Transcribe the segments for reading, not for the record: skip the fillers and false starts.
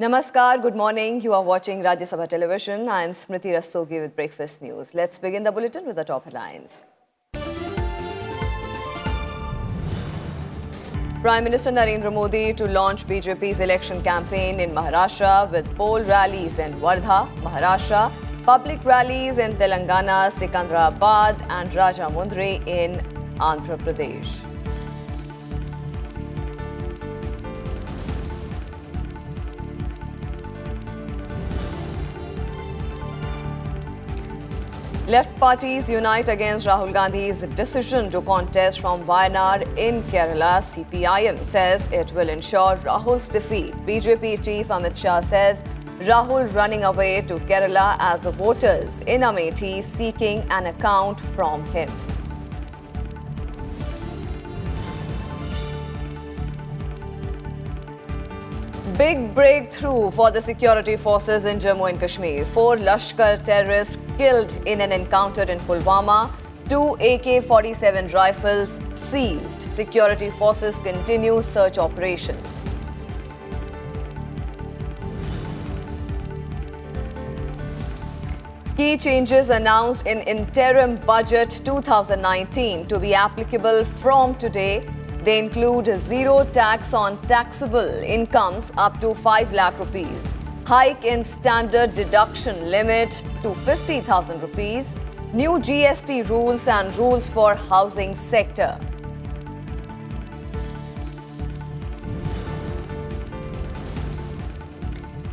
Namaskar, good morning. You are watching Rajya Sabha Television. I am Smriti Rastogi with Breakfast News. Let's begin the bulletin with the top headlines. Prime Minister Narendra Modi to launch BJP's election campaign in Maharashtra with poll rallies in Wardha, Maharashtra, public rallies in Telangana, Secunderabad and Rajahmundry in Andhra Pradesh. Left parties unite against Rahul Gandhi's decision to contest from Wayanad in Kerala. CPIM says it will ensure Rahul's defeat. BJP chief Amit Shah says Rahul running away to Kerala as voters in Amethi seeking an account from him. Big breakthrough for the security forces in Jammu and Kashmir. 4 Lashkar terrorists killed in an encounter in Pulwama. 2 AK-47 rifles seized. Security forces continue search operations. Key changes announced in Interim Budget 2019 to be applicable from today. They include zero tax on taxable incomes up to 5 lakh rupees, hike in standard deduction limit to 50,000 rupees, new GST rules and rules for housing sector.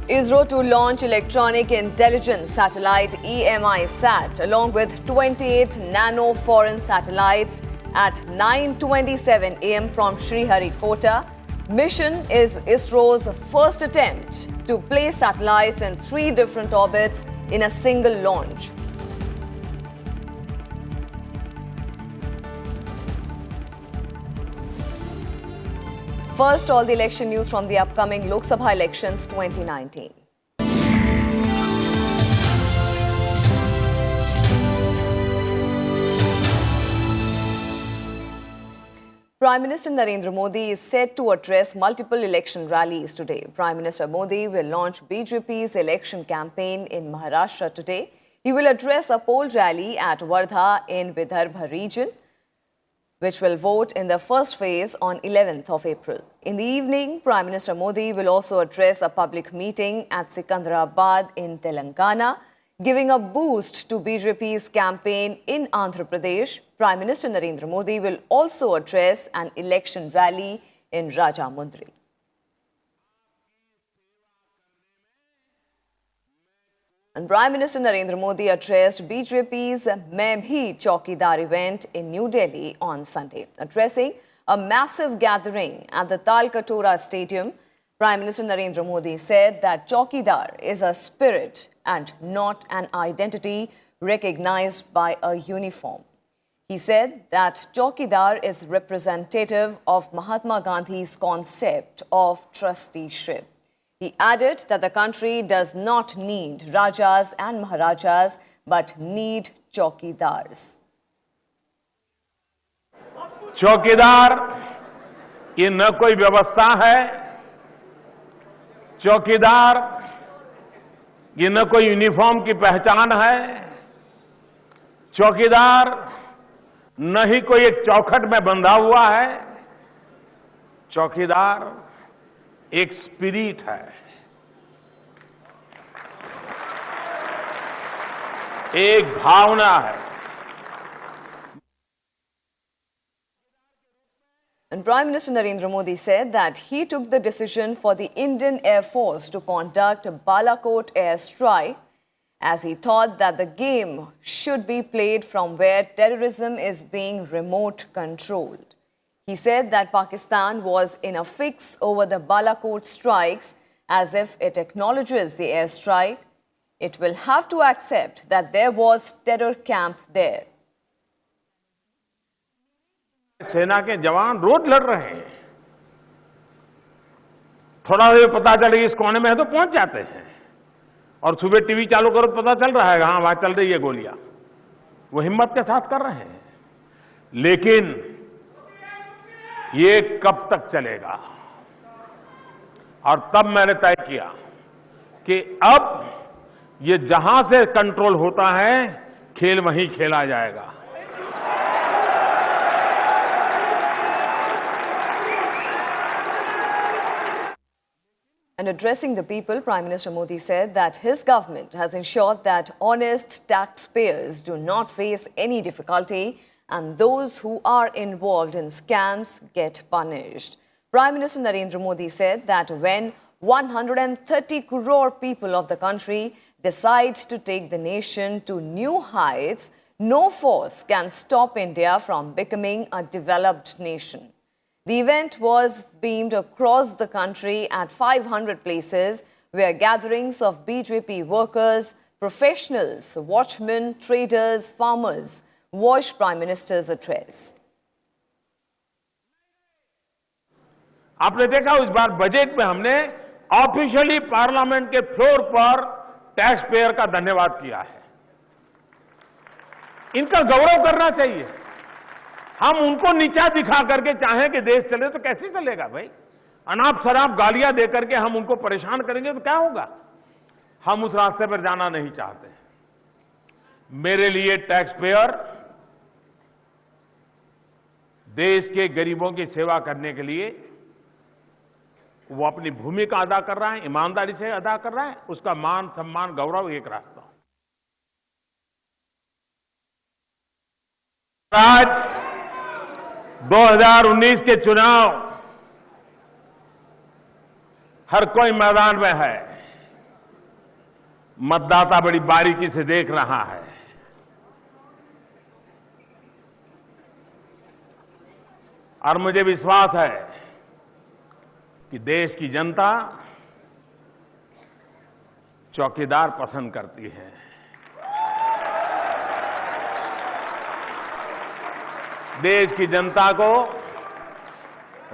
ISRO to launch Electronic Intelligence Satellite EMI-SAT along with 28 nano-foreign satellites at 9:27 a.m. from Sriharikota. Mission is ISRO's first attempt to place satellites in 3 different orbits in a single launch. First, all the election news from the upcoming Lok Sabha elections 2019. Prime Minister Narendra Modi is set to address multiple election rallies today. Prime Minister Modi will launch BJP's election campaign in Maharashtra today. He will address a poll rally at Wardha in Vidarbha region, which will vote in the first phase on 11th of April. In the evening, Prime Minister Modi will also address a public meeting at Secunderabad in Telangana, giving a boost to BJP's campaign in Andhra Pradesh. Prime Minister Narendra Modi will also address an election rally in Rajahmundry. And Prime Minister Narendra Modi addressed BJP's Main Bhi Chaukidar event in New Delhi on Sunday. Addressing a massive gathering at the Talkatora Stadium, Prime Minister Narendra Modi said that Chaukidar is a spirit and not an identity recognized by a uniform. He said that Chaukidar is representative of Mahatma Gandhi's concept of trusteeship. He added that the country does not need Rajas and Maharajas but need Chaukidars. चौकीदार ये न कोई व्यवस्था है, चौकीदार ये न कोई यूनिफॉर्म की पहचान है, चौकीदार न ही कोई एक चौखट में बंधा हुआ है, चौकीदार एक स्पिरिट है, एक भावना है. And Prime Minister Narendra Modi said that he took the decision for the Indian Air Force to conduct a Balakot air strike as he thought that the game should be played from where terrorism is being remote controlled. He said that Pakistan was in a fix over the Balakot strikes as if it acknowledges the airstrike. It will have to accept that there was terror camp there. सेना के जवान रोज लड़ रहे हैं. थोड़ा भी पता चले इस कोने में है तो पहुंच जाते हैं और सुबह टीवी चालू करो तो पता चल रहा है हाँ वहां चल रही है गोलियां. वो हिम्मत के साथ कर रहे हैं. लेकिन ये कब तक चलेगा? और तब मैंने तय किया कि अब ये जहां से कंट्रोल होता है, खेल वहीं खेला जाएगा। And addressing the people, Prime Minister Modi said that his government has ensured that honest taxpayers do not face any difficulty and those who are involved in scams get punished. Prime Minister Narendra Modi said that when 130 crore people of the country decide to take the nation to new heights, no force can stop India from becoming a developed nation. The event was beamed across the country at 500 places where gatherings of BJP workers, professionals, watchmen, traders, farmers watched Prime Minister's address. आपने देखा इस बार budget में हमने officially parliament के floor पर tax payer का धन्यवाद किया है। इनका गौरव करना चाहिए। हम उनको नीचा दिखा करके चाहें कि देश चले तो कैसे चलेगा भाई? अनाप शराब गालियां दे करके हम उनको परेशान करेंगे तो क्या होगा? हम उस रास्ते पर जाना नहीं चाहते। मेरे लिए टैक्स पेयर देश के गरीबों की सेवा करने के लिए वो अपनी भूमिका अदा कर रहा है, ईमानदारी से अदा कर रहा है, उसका मान सम्मान गौरव एक रास्ता। आज 2019 के चुनाव हर कोई मैदान में है, मतदाता बड़ी बारीकी से देख रहा है। और मुझे विश्वास है कि देश की जनता चौकीदार पसंद करती है। देश की जनता को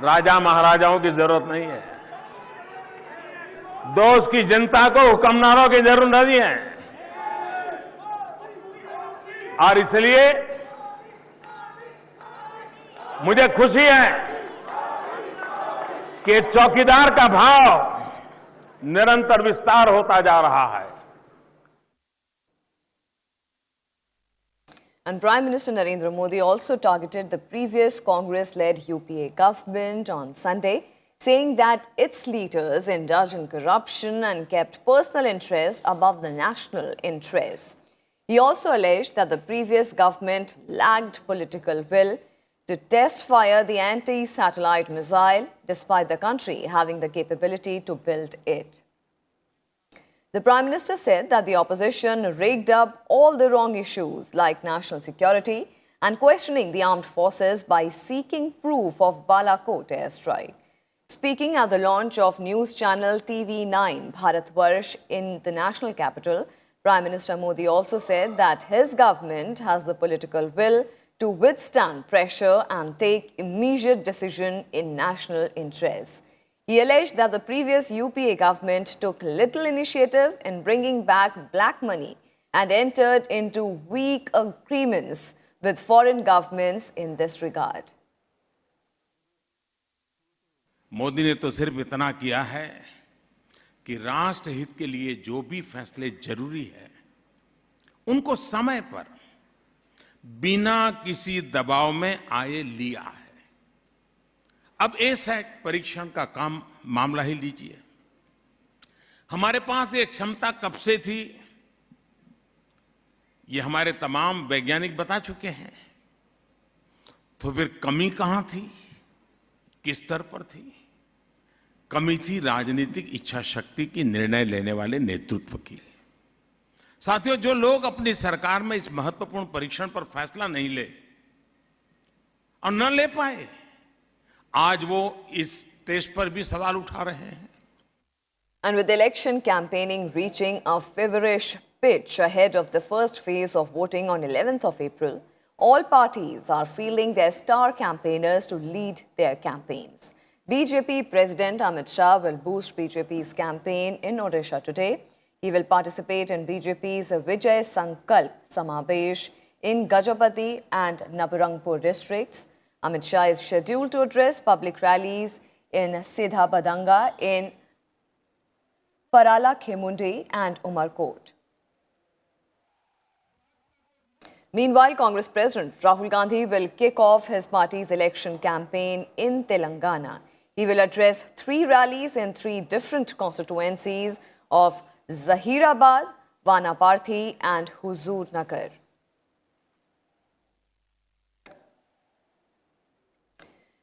राजा महाराजाओं की जरूरत नहीं है। देश की जनता को हुक्मनारों की जरूरत नहीं है। और इसलिए मुझे खुशी है कि चौकीदार का भाव निरंतर विस्तार होता जा रहा है। And Prime Minister Narendra Modi also targeted the previous Congress-led UPA government on Sunday, saying that its leaders indulged in corruption and kept personal interest above the national interest. He also alleged that the previous government lacked political will to test fire the anti-satellite missile, despite the country having the capability to build it. The Prime Minister said that the opposition rigged up all the wrong issues like national security and questioning the armed forces by seeking proof of Balakot airstrike. Speaking at the launch of news channel TV9 Bharatvarsh in the national capital, Prime Minister Modi also said that his government has the political will to withstand pressure and take immediate decision in national interest. He alleged that the previous UPA government took little initiative in bringing back black money and entered into weak agreements with foreign governments in this regard. Modi ने तो सिर्फ इतना किया है कि राष्ट्र हित के लिए जो भी फैसले जरूरी है उनको समय पर बिना किसी दबाव में आए लिया है। अब एसैट परीक्षण का काम मामला ही लीजिए। हमारे पास ये क्षमता कब से थी, ये हमारे तमाम वैज्ञानिक बता चुके हैं। तो फिर कमी कहां थी, किस स्तर पर थी? कमी थी राजनीतिक इच्छा शक्ति की, निर्णय लेने वाले नेतृत्व की। साथियों, जो लोग अपनी सरकार में इस महत्वपूर्ण परीक्षण पर फैसला नहीं ले और न ले पाए, आज वो इस टेस्ट पर भी सवाल उठा रहे हैं। And with election campaigning reaching a feverish pitch ahead of the first phase of voting on 11th of April, all parties are fielding their star campaigners to lead their campaigns. BJP President Amit Shah will boost BJP's campaign in Odisha today. He will participate in BJP's Vijay Sankalp Samavesh in Gajapati and Nabarangpur districts. Amit Shah is scheduled to address public rallies in Sidhabadanga in Parala Khemundi and Umarkot. Meanwhile, Congress President Rahul Gandhi will kick off his party's election campaign in Telangana. He will address 3 rallies in 3 different constituencies of Zahirabad, Vanaparthi and Huzur Nagar.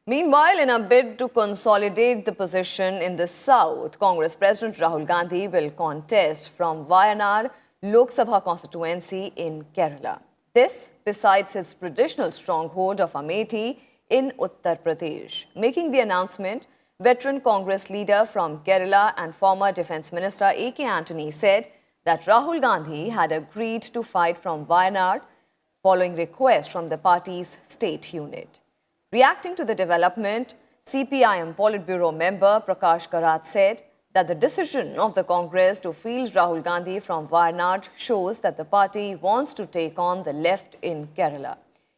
Meanwhile, in a bid to consolidate the position in the south, Congress President Rahul Gandhi will contest from Wayanad Lok Sabha constituency in Kerala. This, besides his traditional stronghold of Amethi in Uttar Pradesh. Making the announcement, veteran Congress leader from Kerala and former Defence Minister A.K. Antony said that Rahul Gandhi had agreed to fight from Wayanad following request from the party's state unit. Reacting to the development, CPIM Politburo member Prakash Karat said that the decision of the Congress to field Rahul Gandhi from Wayanad shows that the party wants to take on the left in Kerala.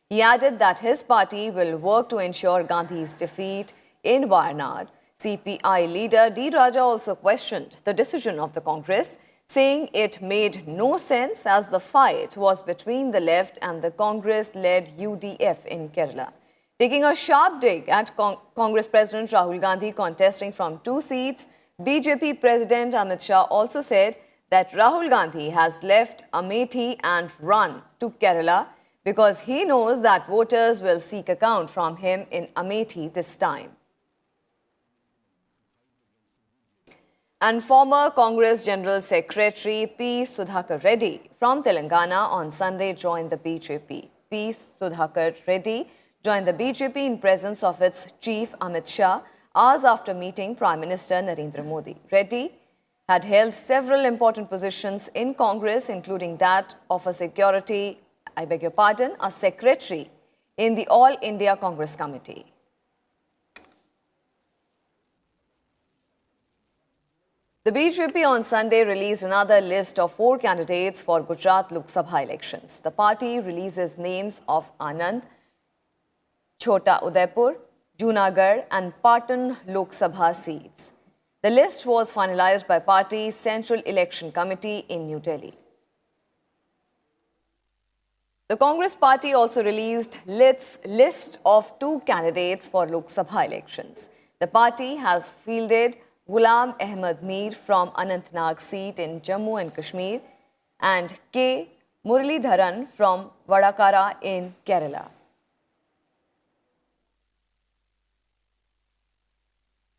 He added that his party will work to ensure Gandhi's defeat in Wayanad. CPI leader D. Raja also questioned the decision of the Congress, saying it made no sense as the fight was between the left and the Congress-led UDF in Kerala. Taking a sharp dig at Congress President Rahul Gandhi contesting from 2 seats, BJP President Amit Shah also said that Rahul Gandhi has left Amethi and run to Kerala because he knows that voters will seek account from him in Amethi this time. And former Congress General Secretary P. Sudhakar Reddy from Telangana on Sunday joined the BJP. P. Sudhakar Reddy joined the BJP in presence of its chief Amit Shah hours after meeting Prime Minister Narendra Modi. Reddy had held several important positions in Congress, including that of a secretary in the All India Congress Committee. The BJP on Sunday released another list of 4 candidates for Gujarat Lok Sabha elections. The party releases names of Anand, Chota Udaipur, Junagadh and Patan Lok Sabha seats. The list was finalized by party's Central Election Committee in New Delhi. The Congress party also released its list of 2 candidates for Lok Sabha elections. The party has fielded Ghulam Ahmad Mir from Anantnag seat in Jammu and Kashmir and K. Muralidharan from Vadakara in Kerala.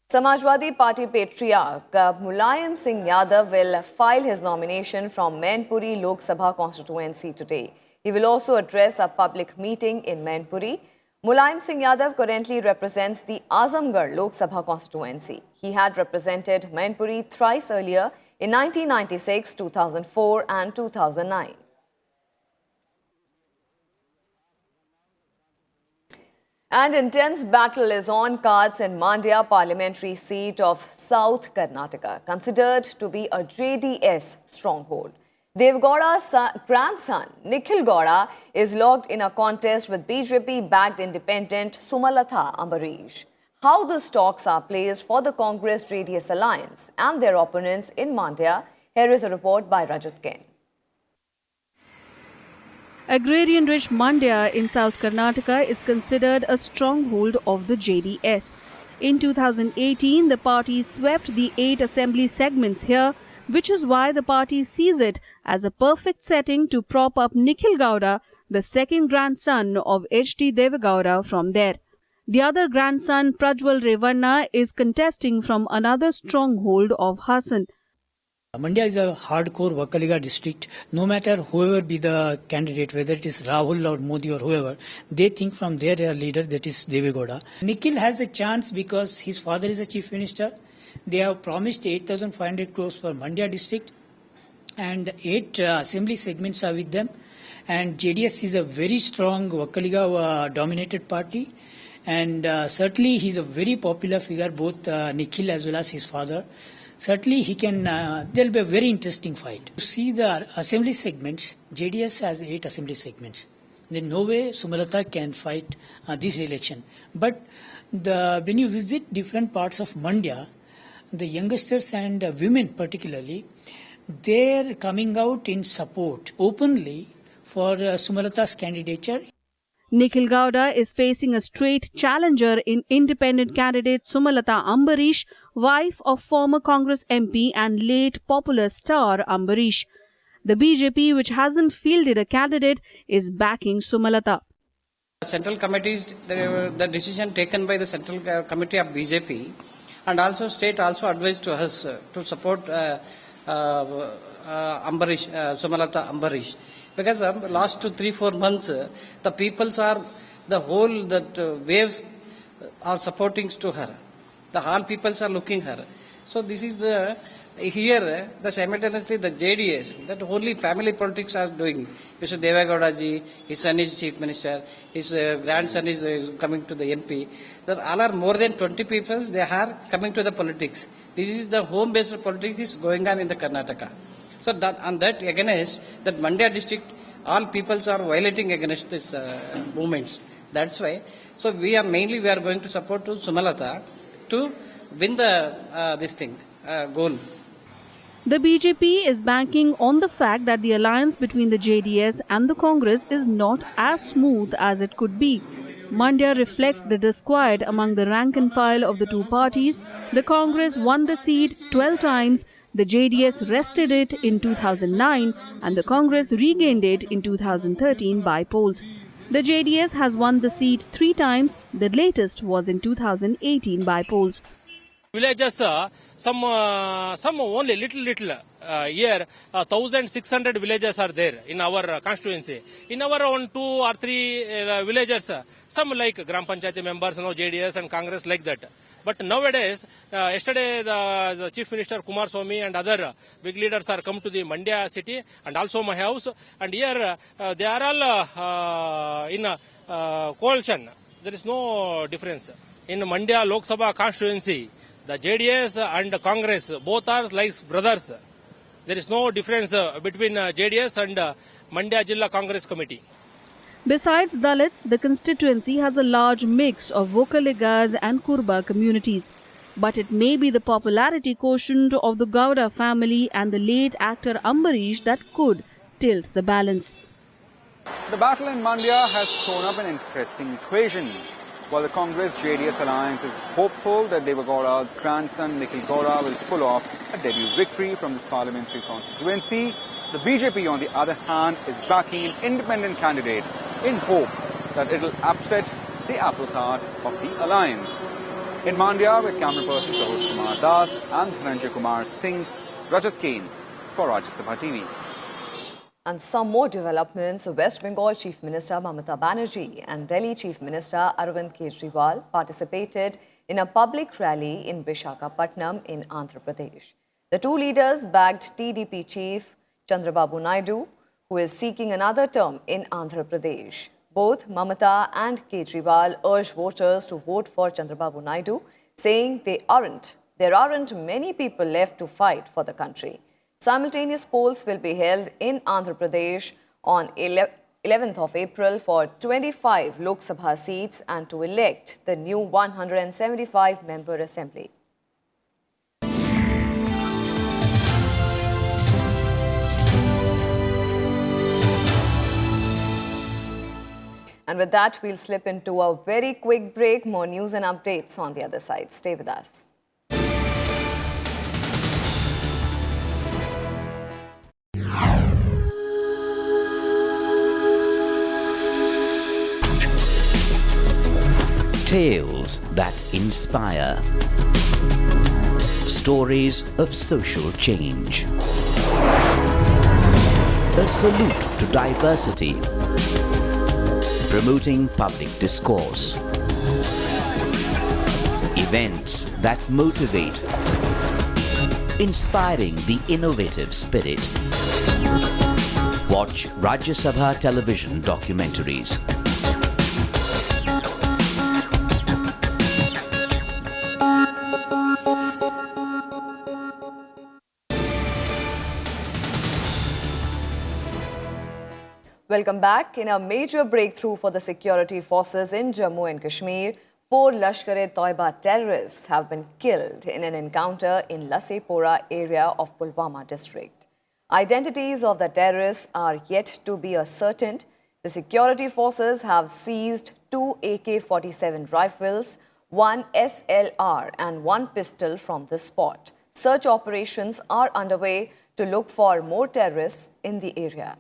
Samajwadi Party patriarch Mulayam Singh Yadav will file his nomination from Mainpuri Lok Sabha constituency today. He will also address a public meeting in Mainpuri. Mulayam Singh Yadav currently represents the Azamgarh Lok Sabha constituency. He had represented Mainpuri thrice earlier in 1996, 2004 and 2009. And intense battle is on cards in Mandya parliamentary seat of South Karnataka, considered to be a JDS stronghold. Devegowda's grandson, Nikhil Gowda, is locked in a contest with BJP-backed independent Sumalatha Ambarish. How the stocks are placed for the Congress-JDS alliance and their opponents in Mandya, here is a report by Rajat Ken. Agrarian-rich Mandya in South Karnataka is considered a stronghold of the JDS. In 2018, the party swept the 8 assembly segments here, which is why the party sees it as a perfect setting to prop up Nikhil Gowda, the second grandson of H.D. Devegowda from there. The other grandson, Prajwal Revanna, is contesting from another stronghold of Hassan. Mandya is a hardcore Vakaliga district. No matter whoever be the candidate, whether it is Rahul or Modi or whoever, they think from their leader, that is Devegowda. Nikhil has a chance because his father is a chief minister. They have promised 8,500 crores for Mandya district and 8 assembly segments are with them. And JDS is a very strong Vakaliga dominated party. And certainly he is a very popular figure, both Nikhil as well as his father. Certainly he can, there will be a very interesting fight. To see the assembly segments, JDS has 8 assembly segments. Then no way Sumalata can fight this election. But when you visit different parts of Mandya, the youngsters and women particularly, they're coming out in support openly for Sumalata's candidature. Nikhil Gowda is facing a straight challenger in independent candidate Sumalata Ambarish, wife of former Congress MP and late popular star Ambarish. The BJP, which hasn't fielded a candidate, is backing Sumalata. Central committees, the decision taken by the Central Committee of BJP and also state also advised to us to support Ambarish, Sumalata Ambarish. Because last 3-4 months, the peoples are, the whole that waves are supporting to her. The whole peoples are looking her. So this is the, here, the simultaneously the JDS, that only family politics are doing. Mr. Deve Gowda ji, his son is chief minister, his grandson is coming to the MP. There all are more than 20 people, they are coming to the politics. This is the home-based politics is going on in the Karnataka. So that, on that against that Mandya district, all peoples are violating against this movements. That's why. So we are going to support to Sumalata to win the this thing goal. The BJP is banking on the fact that the alliance between the JDS and the Congress is not as smooth as it could be. Mandya reflects the disquiet among the rank and file of the two parties. The Congress won the seat 12 times, the JDS wrested it in 2009 and the Congress regained it in 2013 by polls. The JDS has won the seat 3 times, the latest was in 2018 by polls. Villages, some only little here, 1,600 villages are there in our constituency. In our 1, 2 or 3 villages, some like Gram Panchayati members, JDS and Congress like that. But nowadays, yesterday the Chief Minister Kumaraswamy and other big leaders are come to the Mandya city and also my house. And here they are all in coalition. There is no difference. In Mandya Lok Sabha constituency, the JDS and Congress both are like brothers. There is no difference between JDS and Mandya Jilla Congress Committee. Besides Dalits, the constituency has a large mix of Vokaligas and Kurba communities. But it may be the popularity quotient of the Gowda family and the late actor Ambarish that could tilt the balance. The battle in Mandya has thrown up an interesting equation. While the Congress-JDS alliance is hopeful that Deve Gowda's grandson Nikhil Gowda will pull off a debut victory from this parliamentary constituency, the BJP, on the other hand, is backing an independent candidate in hopes that it will upset the apple cart of the alliance. In Mandya, with camera person Sarosh Kumar Das and Dhananjay Kumar Singh, Rajat Kane for Rajya Sabha TV. And some more developments. West Bengal Chief Minister Mamata Banerjee and Delhi Chief Minister Arvind Kejriwal participated in a public rally in Visakhapatnam in Andhra Pradesh. The two leaders backed TDP chief Chandrababu Naidu, who is seeking another term in Andhra Pradesh. Both Mamata and Kejriwal urged voters to vote for Chandrababu Naidu, saying there aren't many people left to fight for the country. Simultaneous polls will be held in Andhra Pradesh on 11th of April for 25 Lok Sabha seats and to elect the new 175-member assembly. And with that, we'll slip into a very quick break. More news and updates on the other side. Stay with us. Tales that inspire. Stories of social change. A salute to diversity. Promoting public discourse. Events that motivate. Inspiring the innovative spirit. Watch Rajya Sabha television documentaries. Welcome back. In a major breakthrough for the security forces in Jammu and Kashmir, 4 Lashkar-e-Toiba terrorists have been killed in an encounter in Lasepora area of Pulwama district. Identities of the terrorists are yet to be ascertained. The security forces have seized 2 AK-47 rifles, 1 SLR and 1 pistol from the spot. Search operations are underway to look for more terrorists in the area.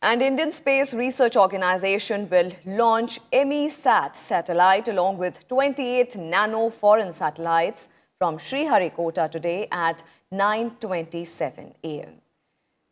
And Indian Space Research Organization will launch MESAT satellite along with 28 nano foreign satellites from Sriharikota today at 9:27 a.m.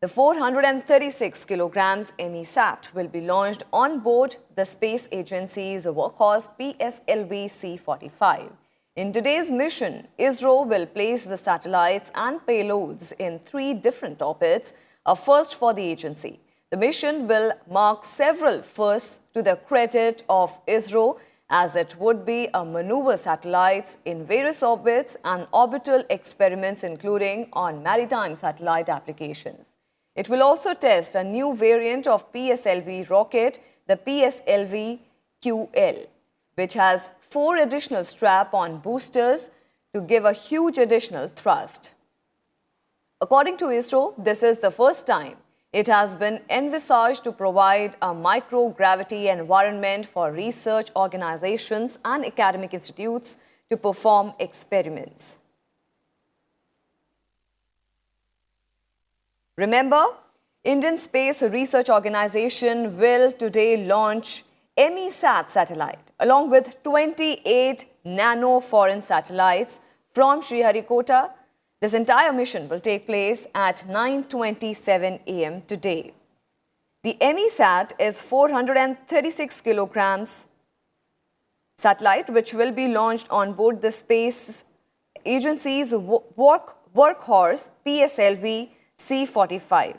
The 436 kilograms MESAT will be launched on board the space agency's workhorse PSLV C-45. In today's mission, ISRO will place the satellites and payloads in 3 different orbits, a first for the agency. The mission will mark several firsts to the credit of ISRO, as it would be a maneuver satellites in various orbits and orbital experiments, including on maritime satellite applications. It will also test a new variant of PSLV rocket, the PSLV-QL, which has 4 additional strap-on boosters to give a huge additional thrust. According to ISRO, this is the first time it has been envisaged to provide a microgravity environment for research organizations and academic institutes to perform experiments. Remember, Indian Space Research Organization will today launch MESAT satellite along with 28 nano foreign satellites from Sriharikota. This entire mission will take place at 9:27 a.m. today. The MESAT is 436 kilograms satellite, which will be launched on board the space agency's workhorse PSLV C-45.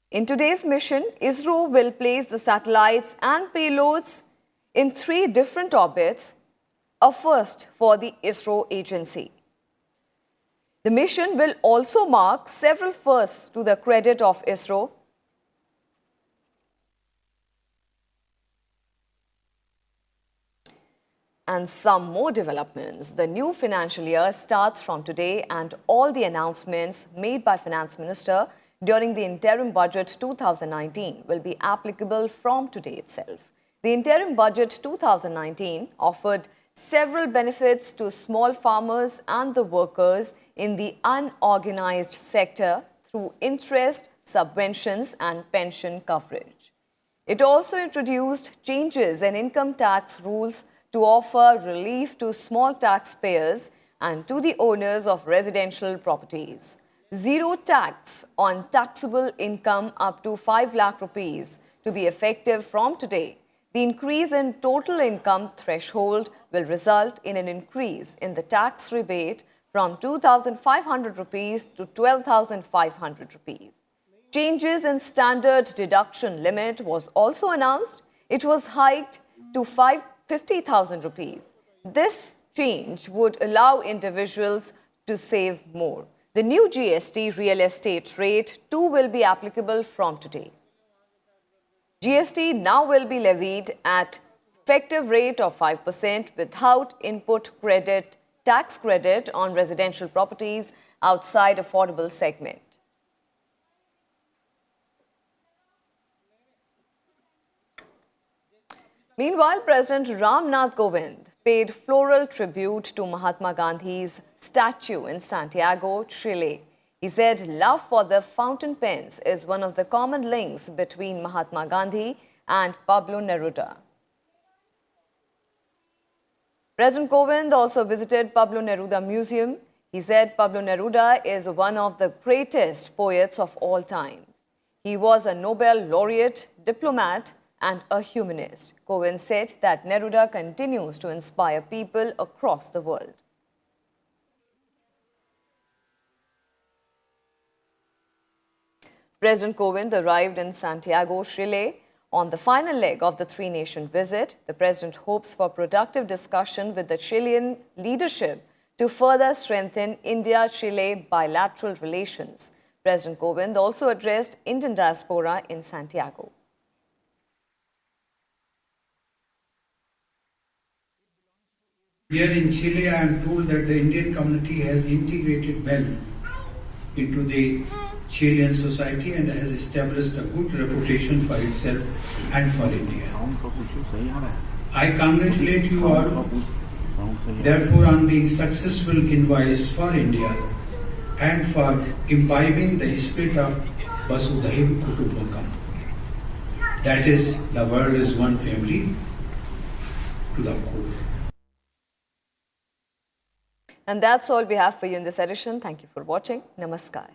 In today's mission, ISRO will place the satellites and payloads in 3 different orbits, a first for the ISRO agency. The mission will also mark several firsts to the credit of ISRO. And some more developments. The new financial year starts from today, and all the announcements made by Finance Minister during the Interim Budget 2019 will be applicable from today itself. The Interim Budget 2019 offered several benefits to small farmers and the workers in the unorganized sector through interest, subventions and pension coverage. It also introduced changes in income tax rules to offer relief to small taxpayers and to the owners of residential properties. Zero tax on taxable income up to 5 lakh rupees to be effective from today. The increase in total income threshold will result in an increase in the tax rebate from 2,500 rupees to 12,500 rupees. Changes in standard deduction limit was also announced. It was hiked to 50,000 rupees. This change would allow individuals to save more. The new GST real estate rate too will be applicable from today. GST now will be levied at effective rate of 5% without input credit, tax credit on residential properties outside affordable segment. Meanwhile, President Ram Nath Kovind paid floral tribute to Mahatma Gandhi's statue in Santiago, Chile. He said love for the fountain pens is one of the common links between Mahatma Gandhi and Pablo Neruda. President Kovind also visited Pablo Neruda Museum. He said Pablo Neruda is one of the greatest poets of all times. He was a Nobel laureate, diplomat, and a humanist. Kovind said that Neruda continues to inspire people across the world. President Kovind arrived in Santiago, Chile on the final leg of the 3-nation visit. The president hopes for productive discussion with the Chilean leadership to further strengthen India-Chile bilateral relations. President Kovind also addressed Indian diaspora in Santiago. Here in Chile, I am told that the Indian community has integrated well into the Chilean society and has established a good reputation for itself and for India. I congratulate you all, therefore, on being successful envoys for India and for imbibing the spirit of Vasudhaiva Kutumbakam. That is, the world is one family to the core. And that's all we have for you in this edition. Thank you for watching. Namaskar.